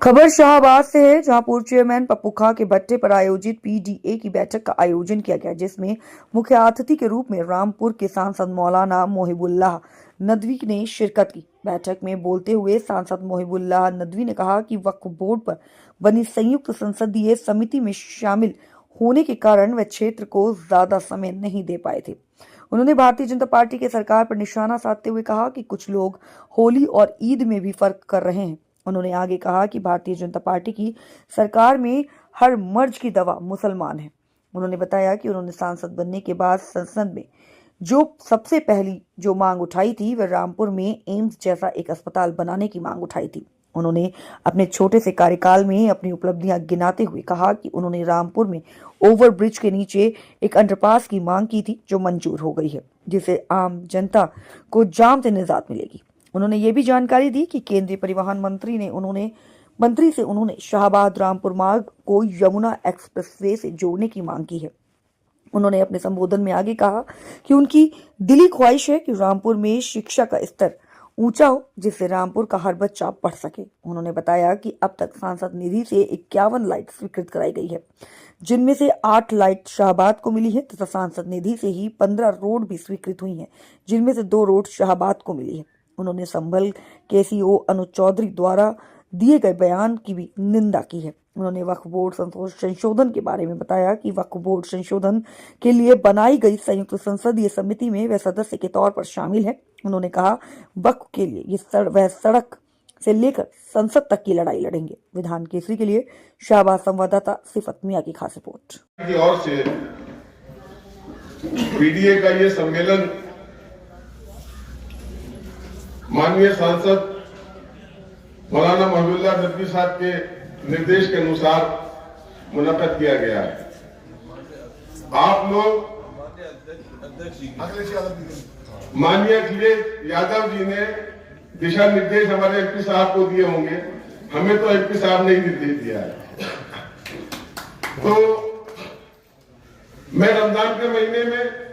खबर शाहबाद से है, जहां पूर्व चेयरमैन पप्पू खां के भट्टे पर आयोजित पीडीए की बैठक का आयोजन किया गया, जिसमें मुख्य अतिथि के रूप में रामपुर के सांसद मौलाना मोहिबुल्लाह नदवी ने शिरकत की। बैठक में बोलते हुए सांसद मोहिबुल्लाह नदवी ने कहा कि वक्फ बोर्ड पर बनी संयुक्त संसदीय समिति में शामिल होने के कारण वे क्षेत्र को ज्यादा समय नहीं दे पाए थे। उन्होंने भारतीय जनता पार्टी के सरकार पर निशाना साधते हुए कहा कि कुछ लोग होली और ईद में भी फर्क कर रहे हैं। उन्होंने आगे कहा कि भारतीय जनता पार्टी की सरकार में हर मर्ज की दवा मुसलमान है। उन्होंने बताया कि उन्होंने सांसद बनने के बाद संसद में जो सबसे पहली जो मांग उठाई थी वह रामपुर में एम्स जैसा एक अस्पताल बनाने की मांग उठाई थी। उन्होंने अपने छोटे से कार्यकाल में अपनी उपलब्धियां गिनाते हुए कहा कि उन्होंने रामपुर में ओवरब्रिज के नीचे एक अंडरपास की मांग की थी, जो मंजूर हो गई है, जिससे आम जनता को जाम से निजात मिलेगी। उन्होंने ये भी जानकारी दी कि केंद्रीय परिवहन मंत्री से उन्होंने शाहबाद रामपुर मार्ग को यमुना एक्सप्रेसवे से जोड़ने की मांग की है। उन्होंने अपने संबोधन में आगे कहा कि उनकी दिली ख्वाहिश है कि रामपुर में शिक्षा का स्तर ऊंचा हो, जिससे रामपुर का हर बच्चा पढ़ सके। उन्होंने बताया कि अब तक सांसद निधि से 51 लाइट स्वीकृत कराई गई है, जिनमें से 8 लाइट शाहबाद को मिली है तथा सांसद निधि से ही 15 रोड भी स्वीकृत हुई हैं, जिनमें से 2 रोड शाहबाद को मिली है। उन्होंने संभल के सीओ अनुज चौधरी द्वारा दिए गए बयान की भी निंदा की है। उन्होंने वक्फ बोर्ड संशोधन के बारे में बताया कि वक्फ बोर्ड संशोधन के लिए बनाई गई संयुक्त संसदीय समिति में वे सदस्य के तौर पर शामिल है। उन्होंने कहा वक्फ के लिए वह सड़क से लेकर संसद तक की लड़ाई लड़ेंगे। विधान केसरी के लिए शाहबाद संवाददाता सिफत मियां की खास रिपोर्ट। की ओर से पीडीए का ये सम्मेलन माननीय सांसद मौलाना मोहिबुल्लाह नदवी साहब के निर्देश के अनुसार मुनक्कद किया गया है। आप लोग माननीय अखिलेश यादव जी ने दिशा निर्देश हमारे एमपी साहब को दिए होंगे, हमें तो एमपी साहब ने ही निर्देश दिया है। तो मैं रमजान के महीने में